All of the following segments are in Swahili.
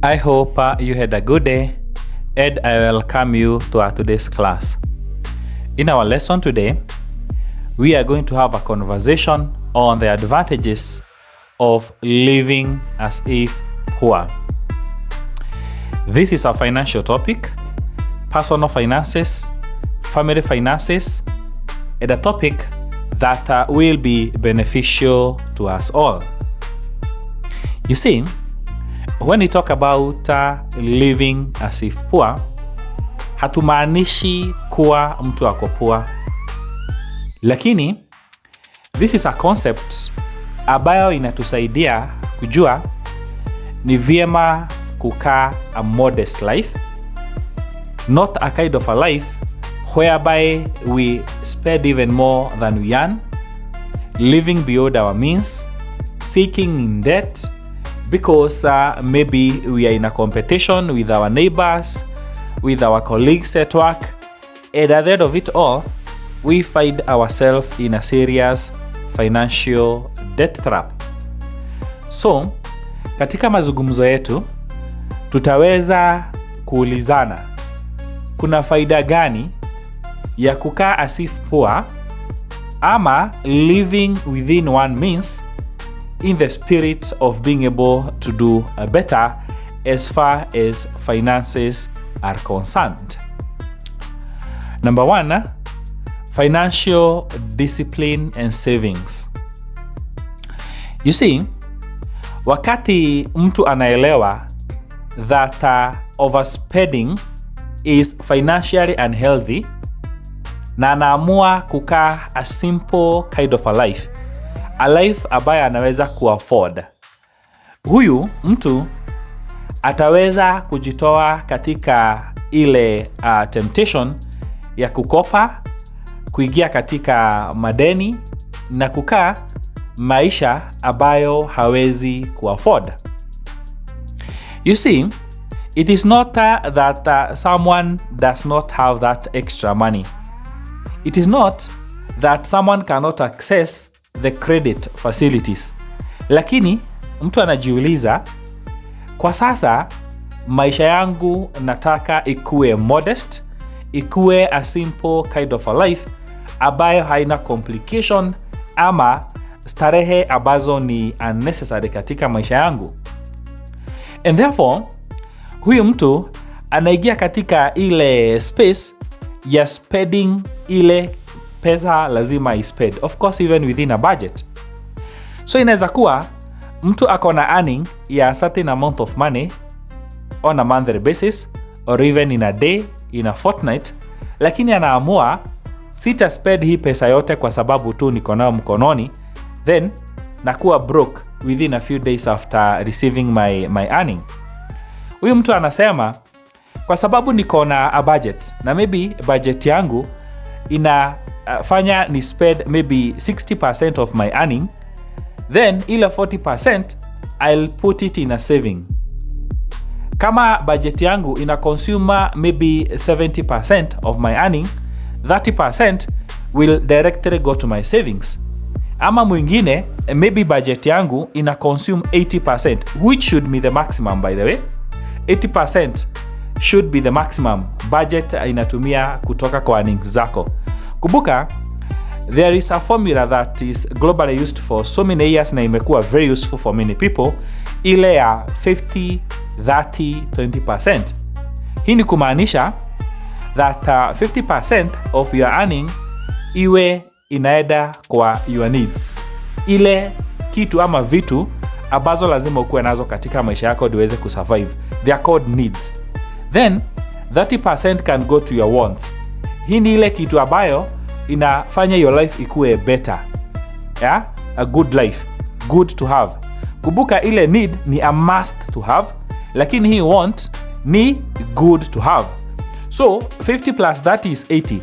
I hope you had a good day, and I welcome you to our today's class. In our lesson today, we are going to have a conversation on the advantages of living as if poor. This is a financial topic, personal finances, family finances, and a topic that will be beneficial to us all. You see, when we talk about living as if poor, hatumaanishi kuwa mtu ako poor. Lakini, this is a concept ambayo inatusaidia kujua ni vyema kukaa a modest life, not a kind of a life whereby we spend even more than we earn, living beyond our means, seeking in debt, because maybe we are in a competition with our neighbors, with our colleagues at work, and at the end of it all, we find ourselves in a serious financial debt trap. So, katika mazungumzo yetu, tutaweza kuulizana, kuna faida gani ya kukaa as if poor ama living within one means in the spirit of being able to do better as far as finances are concerned. Number one, financial discipline and savings. You see, wakati mtu anaelewa that overspending is financially unhealthy na anaamua kukaa a simple kind of a life ambayo anaweza kuafford, huyu mtu ataweza kujitoa katika ile temptation ya kukopa, kuingia katika madeni na kukaa maisha ambayo hawezi kuafford. You see, it is not that someone does not have that extra money. It is not that someone cannot access the credit facilities. Lakini mtu anajiuliza, kwa sasa maisha yangu nataka ikue modest, ikue a simple kind of a life ambayo haina complication ama starehe ambazo ni unnecessary katika maisha yangu. And therefore, huyu mtu anaingia katika ile space ya spending ile pesa lazima ispend. Of course, even within a budget. So inaweza kuwa mtu akona earning ya a certain amount of money on a monthly basis or even in a day, in a fortnight, lakini anaamua sita spend hii pesa yote kwa sababu tu niko nayo mkononi, then nakuwa broke within a few days after receiving my earning. Huyu mtu anasema, kwa sababu niko na a budget na maybe budget yangu inafanya ni spend maybe 60% of my earning, then ile 40% I'll put it in a saving. Kama budget yangu ina consume maybe 70% of my earning, 30% will directly go to my savings. Ama mwingine, maybe budget yangu ina consume 80%, which should be the maximum, by the way. 80% should be the maximum budget inatumia kutoka kwa earnings zako. Kumbuka, there is a formula that is globally used for so many years na imekuwa very useful for many people, ile ya 50, 30, 20%. Hii ni kumaanisha that 50% of your earning iwe inaenda kwa your needs. Ile kitu ama vitu ambazo lazima ukuwe nazo katika maisha yako uweze kusurvive. They are called needs. Then 30% can go to your wants. Hii ni ile kitu ambayo inafanya your life ikuwe better. Yeah? A good life. Good to have. Kumbuka ile need ni a must to have, lakini hii want ni good to have. So 50 plus that is 80.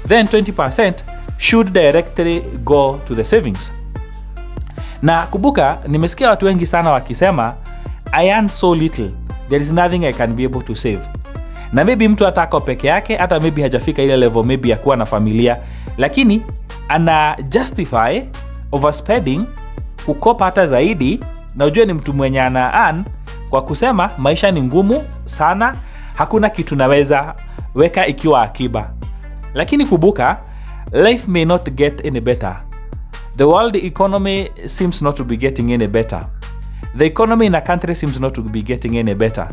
Then 20% should directly go to the savings. Na kumbuka, nimesikia watu wengi sana wakisema, I earn so little, there is nothing I can be able to save. Na maybe mtu atako peke yake, hata maybe hajafika ile level maybe ya kuwa na familia, lakini ana justify overspending, kukopa hata zaidi, na ujue ni mtu mwenye ana earn kwa kusema maisha ni ngumu sana, hakuna kitu naweza weka ikiwa akiba. Lakini kumbuka, life may not get any better. The world economy seems not to be getting any better. The economy in a country seems not to be getting any better.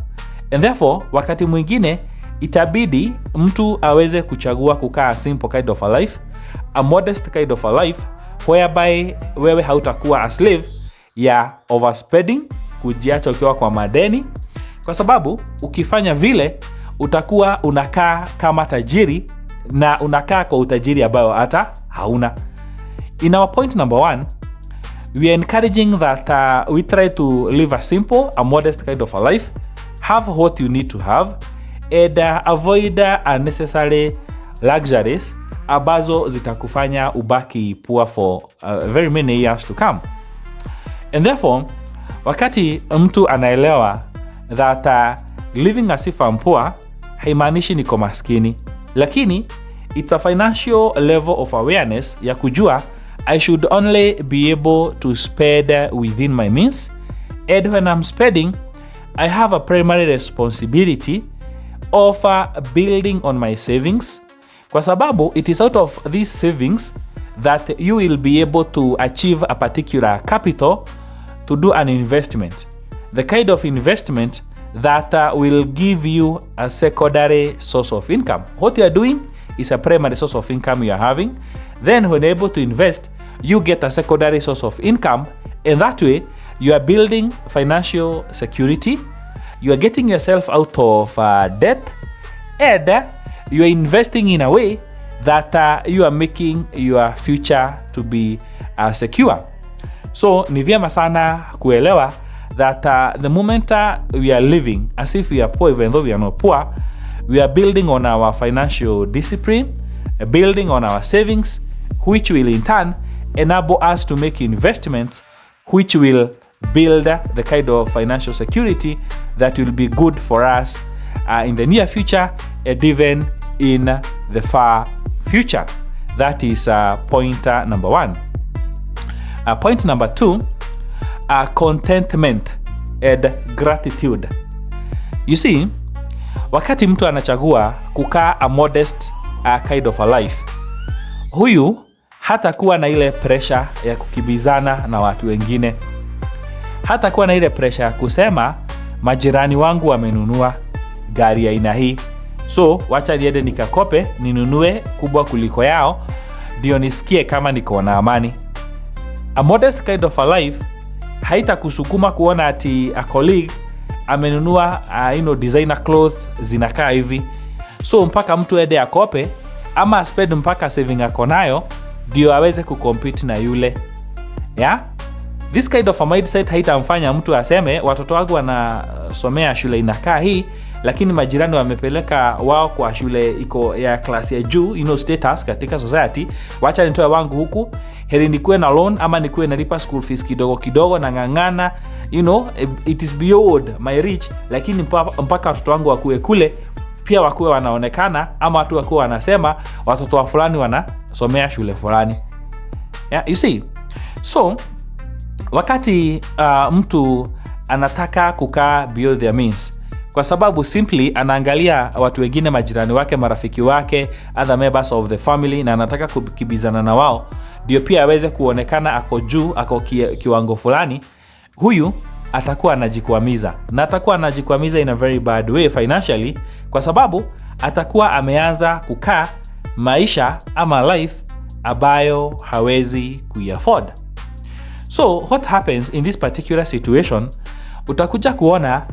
And therefore, wakati mwingine itabidi mtu aweze kuchagua kukaa a simple kind of a life, a modest kind of a life, whereby wewe hautakuwa a slave ya overspending, kujiacha ukiwa kwa madeni, kwa sababu ukifanya vile utakuwa unakaa kama tajiri na unakaa kwa utajiri ambao hata hauna. In our point number 1, we are encouraging that we try to live a simple, a modest kind of a life, have what you need to have, and avoid unnecessary luxuries ambazo zitakufanya ubaki poor for very many years to come. And therefore, wakati mtu anaelewa that living as if I'm poor haimaanishi niko maskini, lakini it's a financial level of awareness ya kujua I should only be able to spend within my means, and when I'm spending, I have a primary responsibility of building on my savings, kwa sababu it is out of these savings that you will be able to achieve a particular capital to do an investment. The kind of investment that will give you a secondary source of income. What you are doing is a primary source of income you are having. Then when you're able to invest, you get a secondary source of income, and that way you are building financial security, you are getting yourself out of debt, and you are investing in a way that you are making your future to be secure. So ni vyema sana kuelewa that the moment we are living as if we are poor, even though we are not poor, we are building on our financial discipline, building on our savings, which will in turn enable us to make investments which will build the kind of financial security that will be good for us in the near future and even in the far future. That is point number 1. Point number 2, contentment and gratitude. You see, wakati mtu anachagua kukaa a modest kind of a life, huyu hata kuwa na ile pressure ya kukibizana na watu wengine, hata kuwa na ile pressure ya kusema majirani wangu wamenunua gari ya aina hii, so wacha niende nikakope ninunue kubwa kuliko yao ndio nisikie kama niko na amani. A modest kind of a life haitakusukuma kuona ati a colleague amenunua designer clothes zinakaa hivi, so mpaka mtu ende akope ama spend mpaka saving ako nayo ndio aweze kucompete na yule. Yeah? This kind of a mindset haitamfanya mtu aseme watoto wangu wanasomea shule inakaa hii, lakini majirani wamepeleka wao kwa shule iko ya class ya juu, status katika society, wacha nitoe wangu huku, heri nikuwe na loan ama nikuwe nalipa school fees kidogo kidogo na ngangana, it is beyond my reach, lakini mpaka watoto wangu wakuwe kule pia wakuwe wanaonekana, ama watu wakuwe wanasema watoto wa fulani wanasomea shule fulani. Yeah, you see. So wakati mtu anataka kukaa beyond their means, kwa sababu simply anaangalia watu wengine, majirani wake, marafiki wake, other members of the family, na anataka kukibizana na wao ndio pia aweze kuonekana ako juu, ako kiwango fulani, huyu atakuwa anajikwamiza, na atakuwa anajikwamiza in a very bad way financially, kwa sababu atakuwa ameanza kukaa maisha ama life ambayo hawezi kuiafford. So what happens in this particular situation, utakuja kuona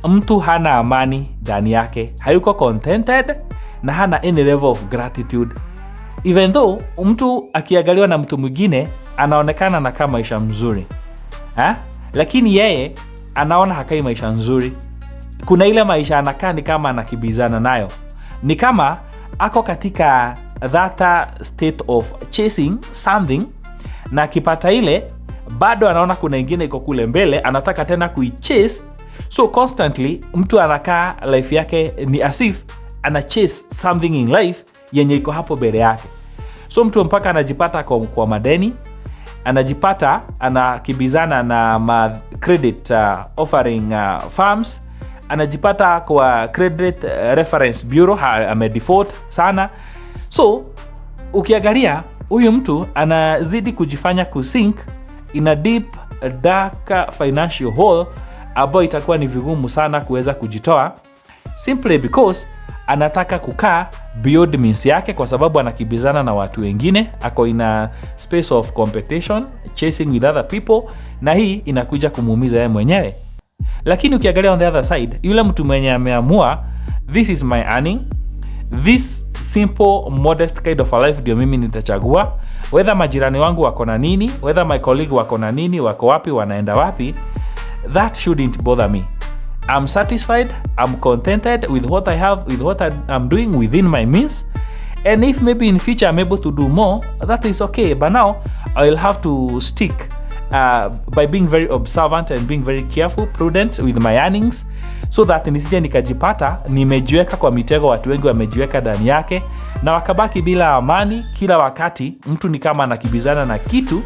mtu hana amani ndani yake, hayuko contented na hana any level of gratitude, even though mtu akiangaliwa na mtu mwingine anaonekana na kama maisha mzuri, lakini yeye anaona hakai maisha nzuri. Kuna ile maisha anakaa ni kama anakibizana nayo, ni kama ako katika that state of chasing something, na akipata ile bado anaona kuna ingine iko kule mbele, anataka tena kuichase. So constantly mtu anakaa life yake ni as if ana chase something in life yenye iko hapo mbele yake. So mtu mpaka anajipata kwa madeni, anajipata anakibizana na credit offering firms, anajipata kwa credit reference bureau amedefault sana. So ukiangalia huyu mtu anazidi kujifanya kusink in a deep dark financial hole ambayo itakuwa ni vigumu sana kuweza kujitoa, simply because anataka kukaa beyond means yake, kwa sababu anakibizana na watu wengine, ako in a space of competition, chasing with other people, na hii inakuja kumuumiza yeye mwenyewe. Lakini ukiangalia on the other side, yule mtu mwenye ameamua this is my earning, this simple modest kind of a life ndio mimi nitachagua, whether majirani wangu wako na nini, whether my colleague wako na nini, wako wapi, wanaenda wapi, that shouldn't bother me. I'm satisfied, I'm contented with what I have, with what I'm doing within my means, and if maybe in future I'm able to do more, that is okay. But now I'll have to stick by being very observant and being very careful, prudent with my earnings, so that nisije nikajipata nimejiweka kwa mitego watu wengi wamejiweka ndani yake na wakabaki bila amani. Kila wakati mtu ni kama anakibizana na kitu,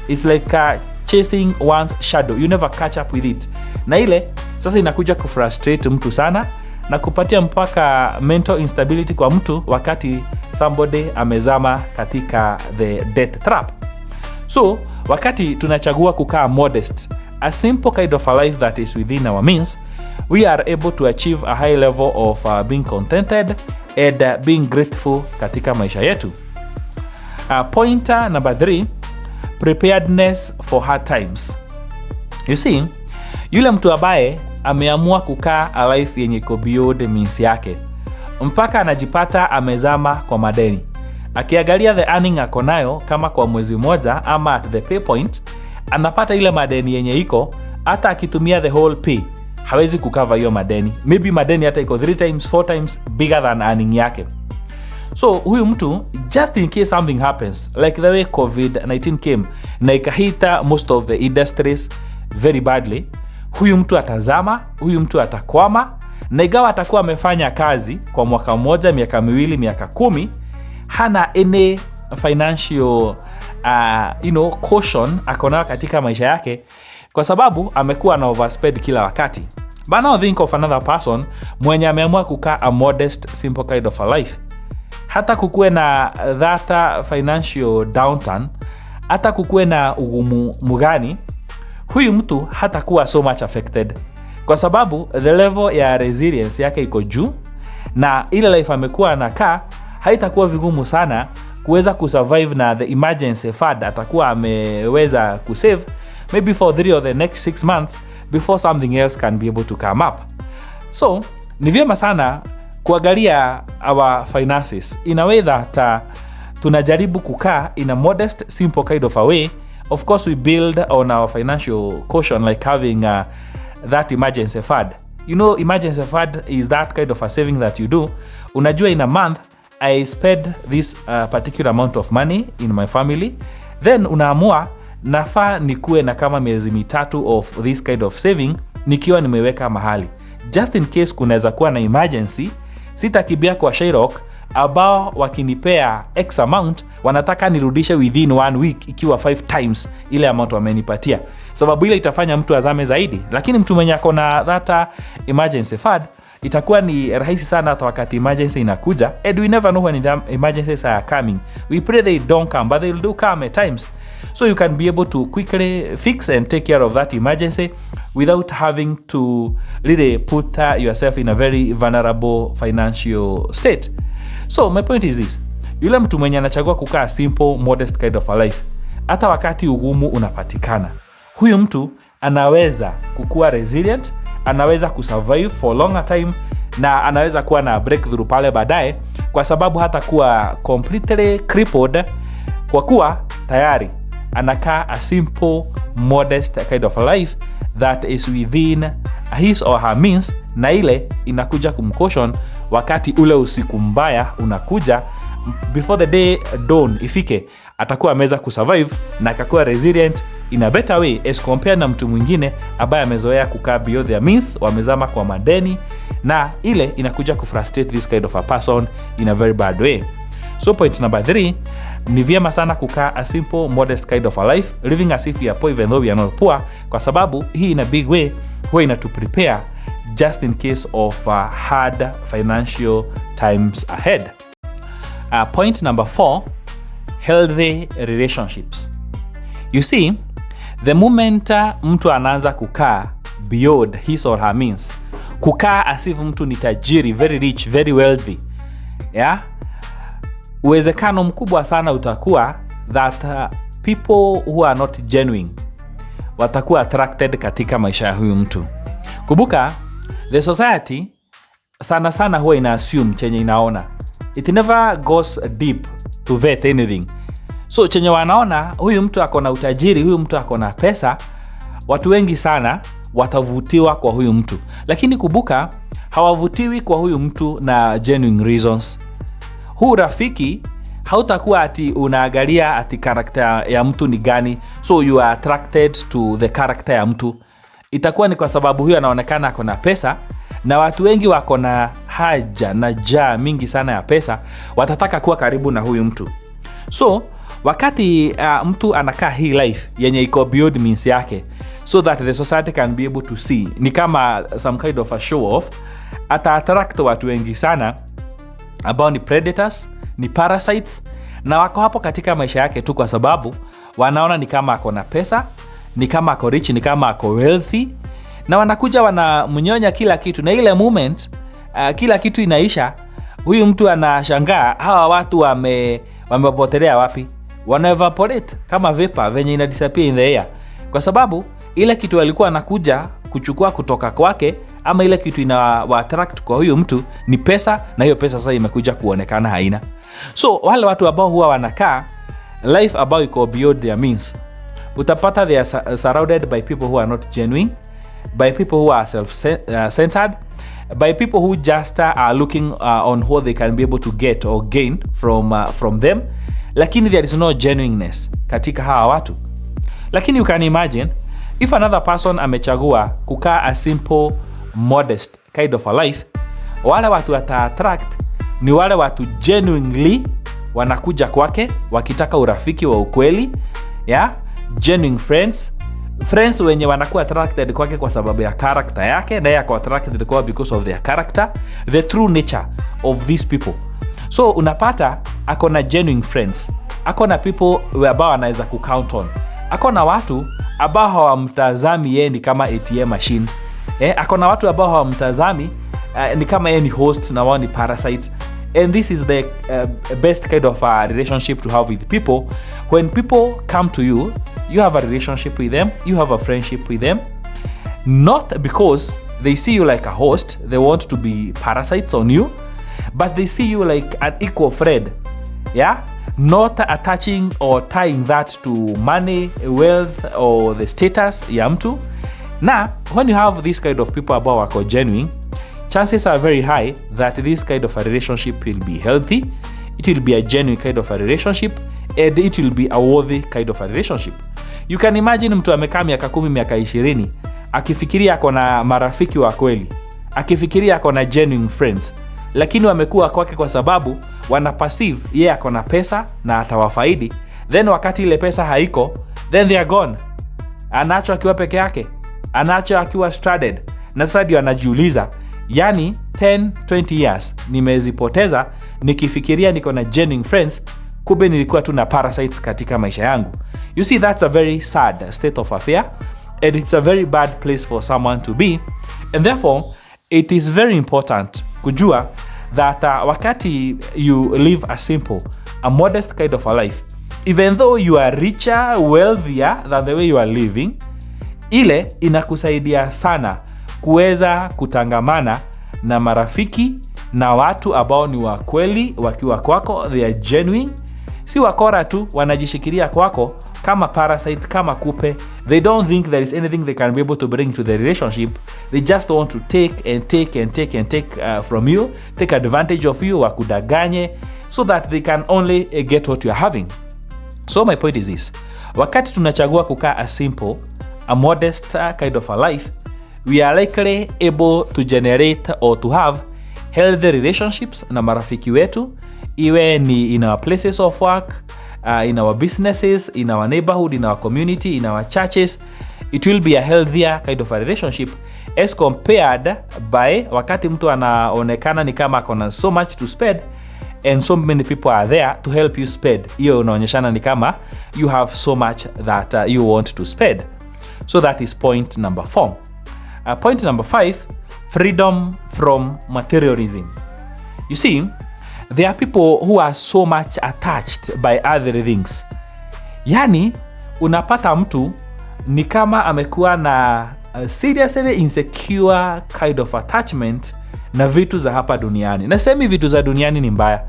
it's like chasing one's shadow, you never catch up with it, na ile sasa inakuja kufrustrate mtu sana na kupatia mpaka mental instability kwa mtu wakati somebody amezama katika the death trap. So wakati tunachagua kukaa modest, a simple kind of a life that is within our means, we are able to achieve a high level of being contented and being grateful katika maisha yetu. Pointer number 3, preparedness for hard times. You see, yule mtu ambaye ameamua kukaa a life yenye iko beyond means yake, mpaka anajipata amezama kwa madeni. Akiangalia the earning ako nayo kama kwa mwezi mmoja ama at the pay point, anapata ile madeni yenye iko, hata akitumia the whole pay hawezi kukava hiyo madeni. Maybe madeni hata iko 3 times 4 times bigger than earning yake. So huyu mtu, just in case something happens, like the way COVID-19 came na ikahita most of the industries very badly, huyu mtu atazama, huyu mtu atakwama, na igawa atakuwa amefanya kazi kwa mwaka mmoja, miaka miwili, miaka 10, hana any financial caution akona katika maisha yake, kwa sababu amekuwa na overspend kila wakati. But now think of another person mwenye ameamua kukaa a modest simple kind of a life. Hata kukue na that financial downturn, hata kukue na ugumu mgani, huyu mtu hata kuwa so much affected, kwa sababu the level ya resilience yake iko juu, na ile life amekuwa anakaa haitakuwa vigumu sana kuweza kusurvive na the emergency fund atakuwa ameweza kusave maybe for 3 or the next 6 months before something else can be able to come up. So ni vyema sana kuangalia our finances in a way that tunajaribu kukaa in a modest simple kind of a way. Of course we build on our financial caution, like having that emergency fund. You know, emergency fund is that kind of a saving that you do. Unajua, in a month I spend this particular amount of money in my family, then unaamua nafaa nikuwe na kama miezi 3 of this kind of saving nikiwa nimeweka mahali, just in case kunaweza kuwa na emergency. Sitakibia kwa Shylock ambao wakinipea X amount wanataka nirudishe within 1 week ikiwa 5 times ile amount wamenipatia, sababu ile itafanya mtu azame zaidi. Lakini mtu mwenye ako na that emergency fund, itakuwa ni rahisi sana hata wakati emergency inakuja, and we never know when the emergencies are coming. We pray they don't come, but they'll do come at times. So you can be able to quickly fix and take care of that emergency without having to really put yourself in a very vulnerable financial state. So my point is this: yule mtu mwenye anachagua kukaa simple modest kind of a life, hata wakati ugumu unapatikana, huyu mtu anaweza kukua resilient, anaweza kusurvive for longer time, na anaweza kuwa na breakthrough pale baadaye, kwa sababu hata kuwa completely crippled, kwa kuwa tayari anakaa a simple modest kind of a life that is within his or her means, na ile inakuja kumcaution wakati ule usiku mbaya unakuja, before the day dawn ifike, atakuwa ameweza kusurvive na akakuwa resilient in a better way as compared na mtu mwingine ambaye amezoea kukaa beyond their means, wamezama kwa madeni, na ile inakuja kufrustrate this kind of a person in a very bad way. So point number 3, ni vyema sana kukaa a simple, modest kind of a life, living as if we are poor even though we are not poor, kwa sababu hii in a big way huwa inatu prepare just in case of hard financial times ahead. Point number 4, healthy relationships. You see, the moment mtu anaanza kukaa beyond his or her means, kukaa as if mtu ni tajiri, very rich, very wealthy, yeah, uwezekano mkubwa sana utakuwa that people who are not genuine watakuwa attracted katika maisha ya huyu mtu. Kumbuka, the society sana sana huwa ina assume chenye inaona. It never goes deep to vet anything. So chenye wanaona, huyu mtu akona utajiri, huyu mtu akona pesa, watu wengi sana watavutiwa kwa huyu mtu. Lakini kumbuka, hawavutiwi kwa huyu mtu na genuine reasons. Huu rafiki hautakuwa ati unaangalia ati character ya mtu ni gani, so you are attracted to the character ya mtu. Itakuwa ni kwa sababu huyu anaonekana akona pesa, na watu wengi wako na haja na njaa mingi sana ya pesa, watataka kuwa karibu na huyu mtu. So wakati mtu anakaa hii life yenye iko beyond means yake, so that the society can be able to see, ni kama some kind of a show off, ata-attract watu wengi sana ambao ni predators, ni parasites, na wako hapo katika maisha yake tu kwa sababu wanaona ni kama ako na pesa, ni kama ako rich, ni kama ako wealthy, na wanakuja wanamnyonya kila kitu, na ile moment kila kitu inaisha, huyu mtu anashangaa hawa watu wamepotelea wapi? Wana evaporate kama vapor venye ina disappear in the air, kwa sababu ile kitu walikuwa anakuja kuchukua kutoka kwake, ama ile kitu inawa attract kwa huyu mtu ni pesa, na hiyo pesa sasa imekuja kuonekana haina. So wale watu ambao huwa wanakaa life ambao iko beyond their means, utapata they are surrounded by people who are not genuine, by people who are self-centered, by people who just are looking on what they can be able to get or gain from them, lakini there is no genuineness katika hawa watu. Lakini you can imagine if another person amechagua kukaa a simple, modest kind of a life, wale watu wata-attract ni wale watu genuinely wanakuja kwake wakitaka urafiki wa ukweli, yeah? Genuine friends wenye wanakuwa attracted kwake kwa sababu ya character yake, na yako attracted kwa because of their character, the true nature of these people. So unapata akona genuine friends, akona people ambao anaweza kucount on, akona watu ambao hawamtazami yeye ni kama ATM machine, akona watu ambao hawamtazami ni kama yeye ni host na wao ni parasite. And this is the best kind of relationship to have with people. When people come to you, you have a relationship with them, you have a friendship with them, not because they see you like a host, they want to be parasites on you, but they see you like an equal friend, yeah? Not attaching or tying that to money, wealth, or the status ya mtu. Now, when you have this kind of people ambao wako genuine, chances are very high that this kind of a relationship will be healthy, it will be a genuine kind of a relationship, and it will be a worthy kind of a relationship. You can imagine mtu amekaa miaka 10, miaka 20, akifikiria ako na marafiki wa kweli, akifikiria ako na genuine friends, lakini wamekuwa kwake kwa sababu wana perceive yeye ako na pesa na atawafaidi. Then wakati ile pesa haiko, then they are gone. Anacho akiwa peke yake, anacho akiwa stranded, na sasa ndio anajiuliza, yani 10-20 years nimezipoteza nikifikiria niko na genuine friends, kumbe nilikuwa tu na parasites katika maisha yangu. You see, that's a very sad state of affair, and it's a very bad place for someone to be, and therefore it is very important kujua that wakati you live a simple, a modest kind of a life, even though you are richer, wealthier than the way you are living, ile inakusaidia sana kuweza kutangamana na marafiki na watu ambao ni wa kweli wakiwa kwako, they are genuine, si wakora tu wanajishikilia kwako kama parasite, kama kupe. They don't think there is anything they can be able to bring to the relationship. They just want to take from you, take advantage of you, wakudanganye, so that they can only get what you are having. So my point is this: wakati tunachagua kukaa a simple, a modest kind of a life, we are likely able to generate or to have healthy relationships na marafiki wetu, iwe ni in our places of work, in our businesses, in our neighborhood, in our community, in our churches, it will be a healthier kind of a relationship as compared by wakati mtu anaonekana ni kama akona so much to spend and so many people are there to help you spend. Hiyo unaonyeshana ni kama you have so much that you want to spend. So that is point number 4. Point number 5, freedom from materialism. You see, there are people who are so much attached by other things. Yani, unapata mtu ni kama amekuwa na seriously insecure kind of attachment na vitu za hapa duniani. Na semi vitu za duniani ni mbaya,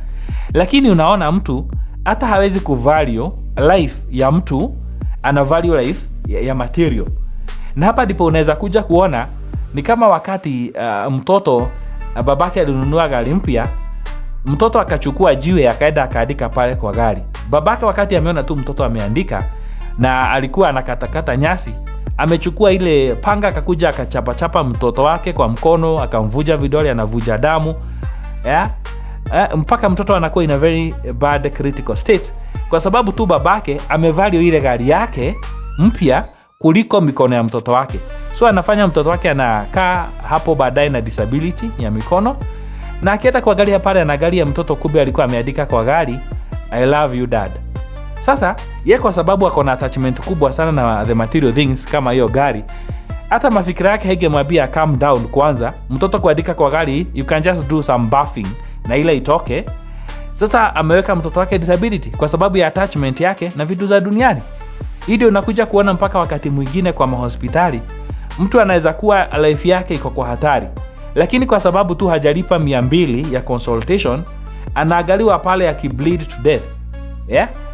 lakini unaona mtu hata hawezi kuvalue life ya mtu, ana value life ya material. Na hapa ndipo unaweza kuja kuona ni kama wakati mtoto babake alinunua gari mpya, mtoto akachukua jiwe akaenda akaandika pale kwa gari. Babake wakati ameona tu mtoto ameandika na alikuwa anakatakata nyasi, amechukua ile panga akakuja akachapa mtoto wake kwa mkono, akamvuja vidole, anavuja damu. Mpaka mtoto anakuwa in a very bad critical state kwa sababu tu babake amevalue ile gari yake mpya kuliko mikono ya mtoto wake. So anafanya mtoto wake anakaa hapo baadaye na disability ya mikono, na akienda kwa gari pale anaangalia mtoto kumbe alikuwa ameandika kwa gari I love you dad. Sasa yeye kwa sababu akona attachment kubwa sana na the material things kama hiyo gari, hata mafikira yake haigemwambia calm down kwanza, mtoto kuandika kwa gari you can just do some buffing na ile itoke. Sasa ameweka mtoto wake disability kwa sababu ya attachment yake na vitu za duniani. Hii ndio unakuja kuona mpaka wakati mwingine kwa mahospitali mtu anaweza kuwa life yake iko kwa hatari, lakini kwa sababu tu hajalipa 200 ya consultation anaangaliwa pale akibleed to death.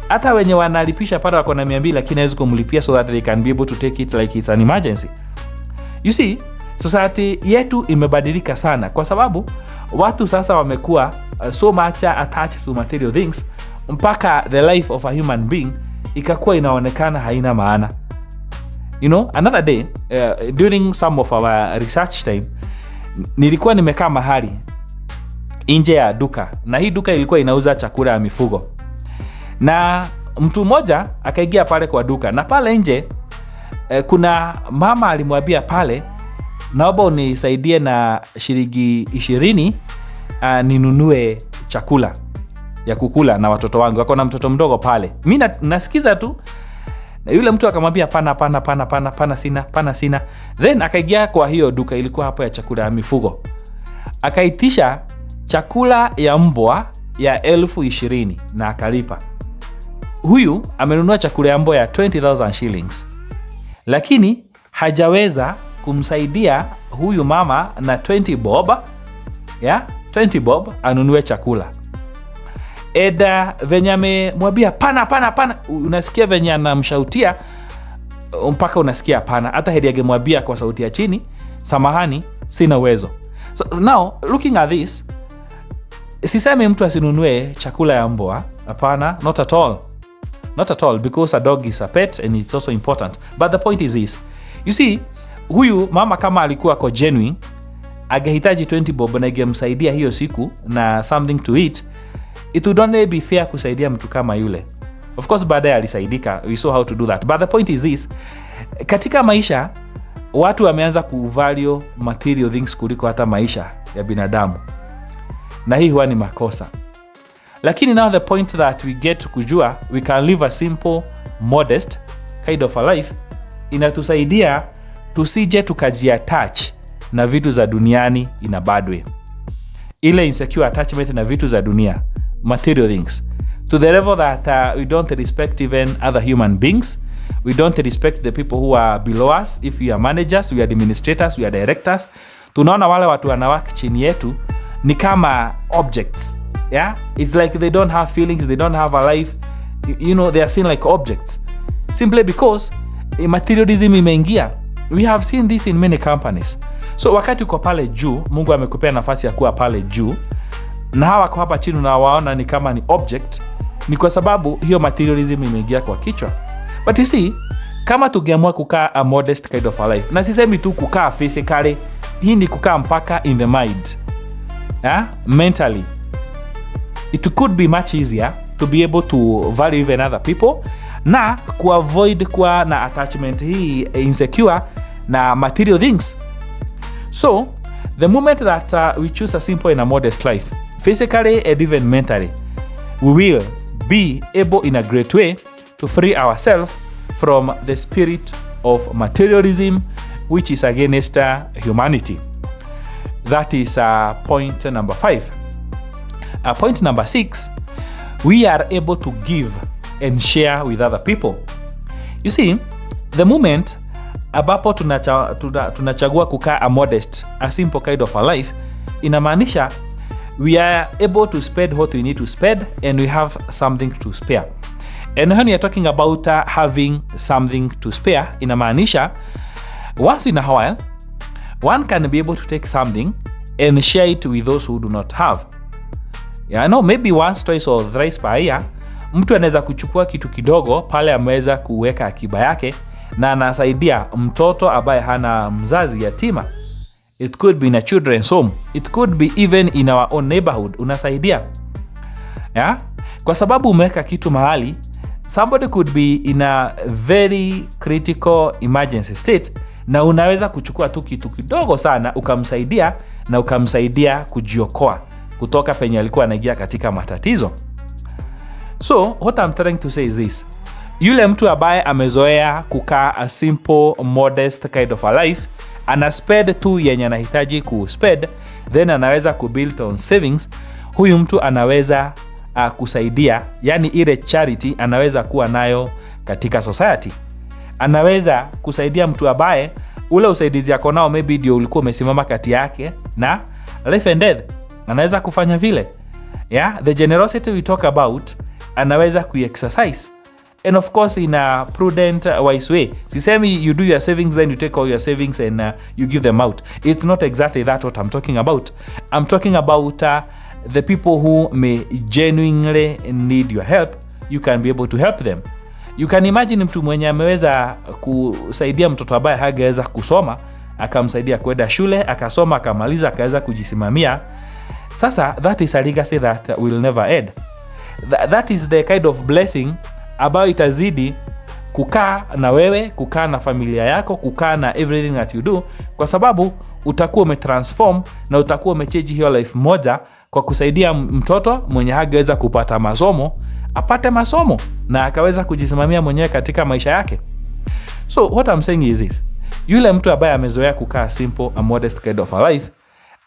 Hata wenye wanalipisha pale wako na 200 lakini hawezi kumlipia so that they can be able to take it like it's an emergency. You see, society yetu imebadilika sana kwa sababu watu sasa wamekuwa so much attached to material things mpaka the life of a human being ikakuwa inaonekana haina maana. You know, another day during some of our research time nilikuwa nimekaa mahali nje ya duka, na hii duka ilikuwa inauza chakula ya mifugo, na mtu mmoja akaingia pale kwa duka, na pale nje kuna mama alimwambia pale, naomba unisaidie na shilingi 20 ninunue chakula ya kukula na watoto wangu. Ako na mtoto mdogo pale. Mimi nasikiza tu, na yule mtu akamwambia pana sina. Then akaingia kwa hiyo duka ilikuwa hapo ya chakula ya mifugo, akaitisha chakula ya mbwa ya 20,000 na akalipa. Huyu amenunua chakula ya mbwa ya 20,000 shillings, lakini hajaweza kumsaidia huyu mama na 20 bob anunue chakula. Eda venye amemwambia pana, unasikia venye anamshautia mpaka unasikia pana. Hata heri angemwambia kwa sauti ya chini, samahani sina uwezo. So now looking at this, sisemi mtu asinunue chakula ya mbwa, hapana, not at all, because a dog is a pet and it's also important. But the point is this, you see, huyu mama kama alikuwa kwa genuine, angehitaji 20 bob na ingemsaidia hiyo siku na something to eat, it would only be fair kusaidia mtu kama yule. Of course baadaye alisaidika, we saw how to do that. But the point is this, katika maisha watu wameanza kuvalue material things kuliko hata maisha ya binadamu, na hii huwa ni makosa. Lakini now the point that we get kujua we can live a simple, modest kind of a life inatusaidia tusije tukajiattach na vitu za duniani in a bad way. Ile insecure attachment na vitu za dunia, material things, to the level that we don't respect even other human beings. We don't respect the people who are below us. If we are managers, we are administrators, we are directors, tunaona wale watu wanawake chini yetu ni kama objects. It's like they don't have feelings, they don't have a life. You know, they are seen like objects simply because materialism imeingia. We have seen this in many companies. So wakati uko pale juu, Mungu amekupea nafasi ya kuwa pale juu, na hawa kwa hapa chini na waona ni kama ni object, ni kwa sababu hiyo materialism imeingia kwa kichwa. But you see, kama tungeamua kukaa a modest kind of a life, na sisemi tu kukaa physically, hii ni kukaa mpaka in the mind, mentally, it could be much easier to be able to value even other people na kuavoid kuwa na attachment hii insecure na material things. So the moment that we choose a simple and a modest life, physically and even mentally, we will be able in a great way to free ourselves from the spirit of materialism, which is against humanity. That is point number 5. Point number 6, we are able to give and share with other people. You see, the moment ambapo tunachagua kukaa a modest, a simple kind of a life, inamaanisha we are able to spend what we need to spend and we have something to spare. And when we are talking about having something to spare, inamaanisha once in a while one can be able to take something and share it with those who do not have. Yeah, I know maybe once, twice or thrice per year mtu anaweza kuchukua kitu kidogo pale ameweza kuweka akiba yake na anasaidia mtoto ambaye hana mzazi yatima. It could be in a children's home, it could be even in our own neighborhood. Unasaidia, yeah? Kwa sababu umeweka kitu mahali, somebody could be in a very critical emergency state, na unaweza kuchukua tu kitu kidogo sana ukamsaidia, na ukamsaidia kujiokoa kutoka penye alikuwa anaingia katika matatizo. So what I'm trying to say is this: yule mtu ambaye amezoea kukaa a simple, modest kind of a life, ana spend tu yenye anahitaji kuspend, then anaweza kubuild on savings. Huyu mtu anaweza kusaidia, yani ile charity anaweza kuwa nayo katika society. Anaweza kusaidia mtu ambaye ule usaidizi yako nao maybe ndio ulikuwa umesimama kati yake na life and death. Anaweza kufanya vile. Yeah, the generosity we talk about, anaweza ku-exercise. And of course in a prudent, wise way. Sisemi you do your savings then you take all your savings and you give them out. It's not exactly that what I'm talking about. I'm talking about the people who may genuinely need your help. You can be able to help them. You can imagine mtu mwenye ameweza kusaidia mtoto ambaye hangeweza kusoma, akamsaidia kwenda shule, akasoma, akamaliza, akaweza kujisimamia. Sasa that is a legacy that will never end. That is the kind of blessing ambayo itazidi kukaa na wewe, kukaa na familia yako, kukaa na everything that you do, kwa sababu utakuwa umetransform na utakuwa umechange hiyo life moja kwa kusaidia mtoto mwenye hangeweza kupata masomo apate masomo na akaweza kujisimamia mwenyewe katika maisha yake. So what I'm saying is this: yule mtu ambaye amezoea kukaa simple, a modest kind of a life,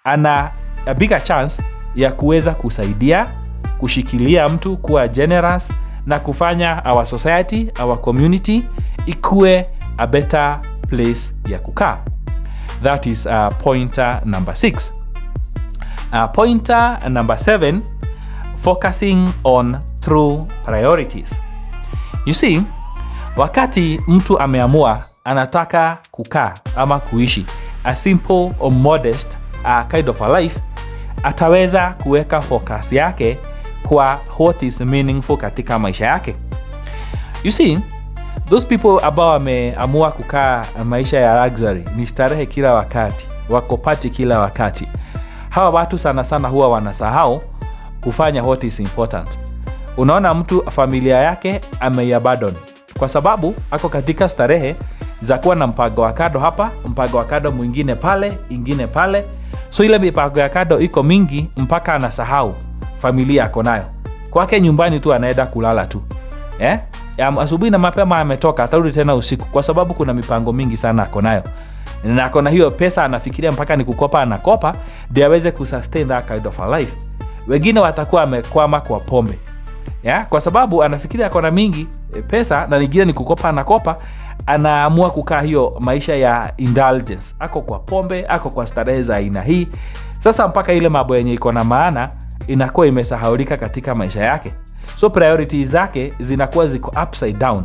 ana a bigger chance ya kuweza kusaidia, kushikilia mtu, kuwa generous na kufanya our society, our community ikuwe a better place ya kukaa. That is pointer number 6. Pointer number 7, focusing on true priorities. You see, wakati mtu ameamua anataka kukaa ama kuishi a simple or modest kind of a life, ataweza kuweka focus yake kwa what is meaningful katika maisha yake. You see, those people ambao wameamua kukaa maisha ya luxury, ni starehe kila wakati, wako party kila wakati, hawa watu sana sana huwa wanasahau kufanya what is important. Unaona mtu familia yake ameabandon kwa sababu ako katika starehe za kuwa na mpango wa kado hapa, mpango wa kado mwingine pale, ingine pale. So ile mipango ya kado iko mingi mpaka anasahau familia yako nayo. Kwake nyumbani tu anaenda kulala tu. Asubuhi na mapema ametoka, atarudi tena usiku kwa sababu kuna mipango mingi sana ako nayo. Na ako na hiyo pesa anafikiria mpaka ni kukopa, anakopa ndio aweze kusustain that kind of a life. Wengine watakuwa amekwama kwa pombe. Kwa sababu anafikiria ako na mingi pesa na nyingine ni kukopa, anakopa, anaamua kukaa hiyo maisha ya indulgence. Ako kwa pombe, ako kwa starehe za aina hii. Sasa mpaka ile mambo yenye iko na maana inakuwa imesahaulika katika maisha yake. So priorities zake zinakuwa ziko upside down.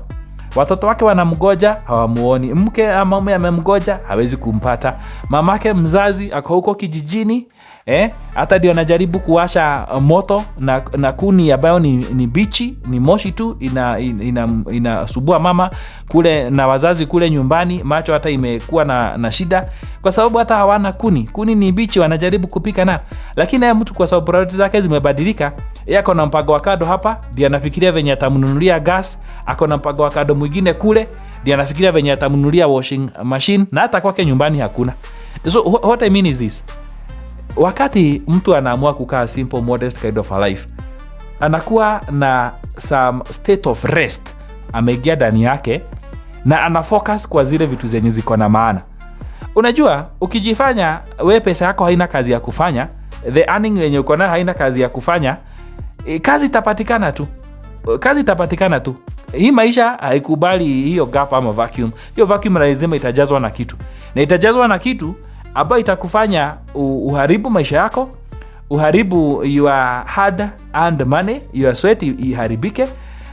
Watoto wake wanamgoja, hawamuoni. Mke ama mume amemgoja, hawezi kumpata. Mamake mzazi ako huko kijijini, hata ndio anajaribu kuwasha moto na kuni ambayo ni bichi, ni moshi tu, inasubua mama kule na wazazi kule nyumbani, macho hata imekuwa na shida kwa sababu hata hawana kuni ni bichi, wanajaribu kupika na. Lakini haya mtu kwa sababu priorities zake zimebadilika, Yeye ako na mpango wa kado hapa, ndiye anafikiria venye atamnunulia gas, ako na mpango wa kado mwingine kule, ndiye anafikiria venye atamnunulia washing machine, na hata kwake nyumbani hakuna. So what I mean is this: wakati mtu anaamua kukaa simple modest kind of a life, anakuwa na some state of rest ameingia ndani yake, na ana focus kwa zile vitu zenye ziko na maana. Unajua, ukijifanya we pesa yako haina kazi ya kufanya, the earning yenye uko nayo haina kazi ya kufanya, kazi itapatikana tu. Hii maisha haikubali hiyo gap ama vacuum. Hiyo vacuum lazima itajazwa na kitu, na itajazwa na kitu ambayo itakufanya uharibu maisha yako, uharibu your hard earned money, your sweat iharibike.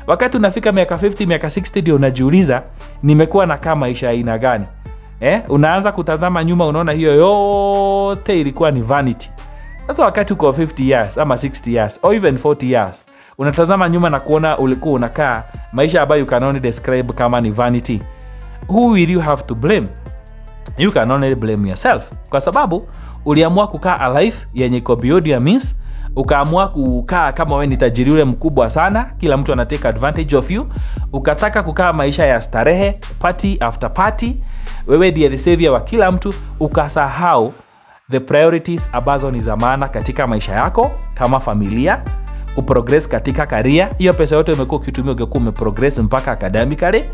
Wakati unafika miaka 50, miaka 60 ndio unajiuliza nimekuwa na kama maisha aina gani? Unaanza kutazama nyuma, unaona hiyo yote ilikuwa ni vanity. Sasa wakati uko 50 years ama 60 years or even 40 years, unatazama nyuma na kuona ulikuwa unakaa maisha ambayo you can only describe kama ni vanity. Who will you have to blame? You can only blame yourself, kwa sababu uliamua kukaa a life yenye iko beyond your means. Ukaamua kukaa kama wewe ni tajiri ule mkubwa sana, kila mtu anatake advantage of you. Ukataka kukaa maisha ya starehe, party after party, wewe ndiye the savior wa kila mtu. Ukasahau the priorities ambazo ni za maana katika maisha yako, kama familia, kuprogress katika career. Hiyo pesa yote umekuwa ukitumia ungekuwa umeprogress mpaka academically.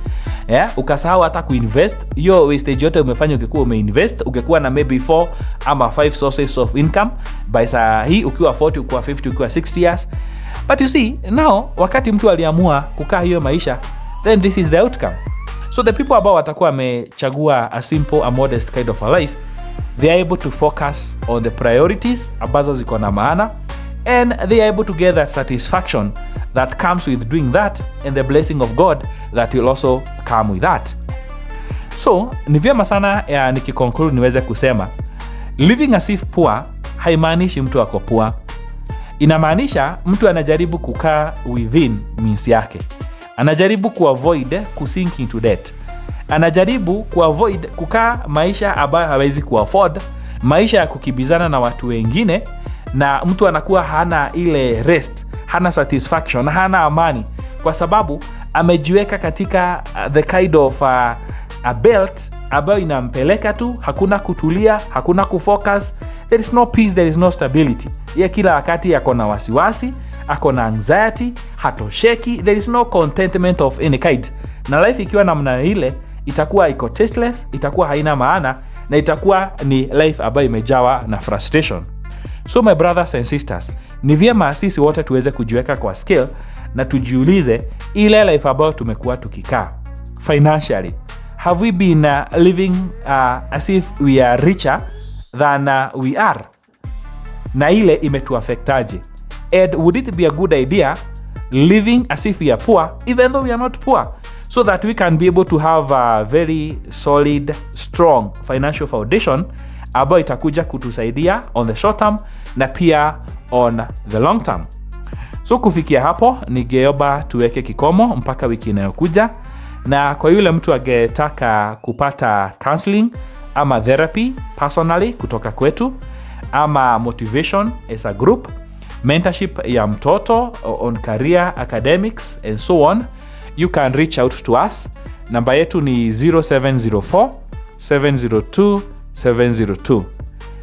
Ukasahau hata kuinvest. Hiyo wastage yote umefanya ungekuwa umeinvest, ungekuwa na maybe 4 ama 5 sources of income by saa hii, ukiwa 40, ukiwa 50, ukiwa 60 years. But you see, now wakati mtu aliamua kukaa hiyo maisha, then this is the outcome. So the people ambao watakuwa wamechagua a simple, a modest kind of a life, they are able to focus on the priorities ambazo ziko na maana, and they are able to get that satisfaction that comes with doing that, and the blessing of God that will also come with that. So ni vyema sana nikiconclude niweze kusema living as if poor haimaanishi mtu ako poor. Inamaanisha mtu anajaribu kukaa within means yake, anajaribu kuavoid kusink into debt, anajaribu kuavoid kukaa maisha ambayo hawezi kuafford, maisha ya kukibizana na watu wengine, na mtu anakuwa hana ile rest, hana satisfaction, hana amani, kwa sababu amejiweka katika the kind of a belt ambayo inampeleka tu, hakuna kutulia, hakuna kufocus. There is no peace, there is no stability. Yeye kila wakati yako na wasiwasi, ako na anxiety, hatosheki, there is no contentment of any kind. Na life ikiwa namna ile, itakuwa iko tasteless, itakuwa haina maana, na itakuwa ni life ambayo imejawa na frustration. So my brothers and sisters, ni vyema sisi wote tuweze kujiweka kwa scale na tujiulize ile life ambayo tumekuwa tukikaa financially. Have we been living as if we are richer than we are? Na ile imetuaffectaje? And would it be a good idea living as if we are poor even though we are not poor, so that we can be able to have a very solid, strong financial foundation ambayo itakuja kutusaidia on the short term na pia on the long term. So kufikia hapo, ningeomba tuweke kikomo mpaka wiki inayokuja. Na kwa yule mtu angetaka kupata counseling ama therapy personally kutoka kwetu, ama motivation as a group, mentorship ya mtoto on career, academics and so on, you can reach out to us. Namba yetu ni 0704 702 702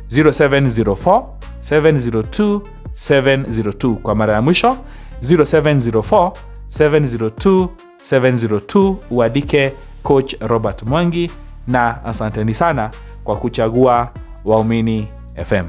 0704 702 702. Kwa mara ya mwisho 0704 702 702. Uandike Coach Robert Mwangi, na asanteni sana kwa kuchagua Waumini FM.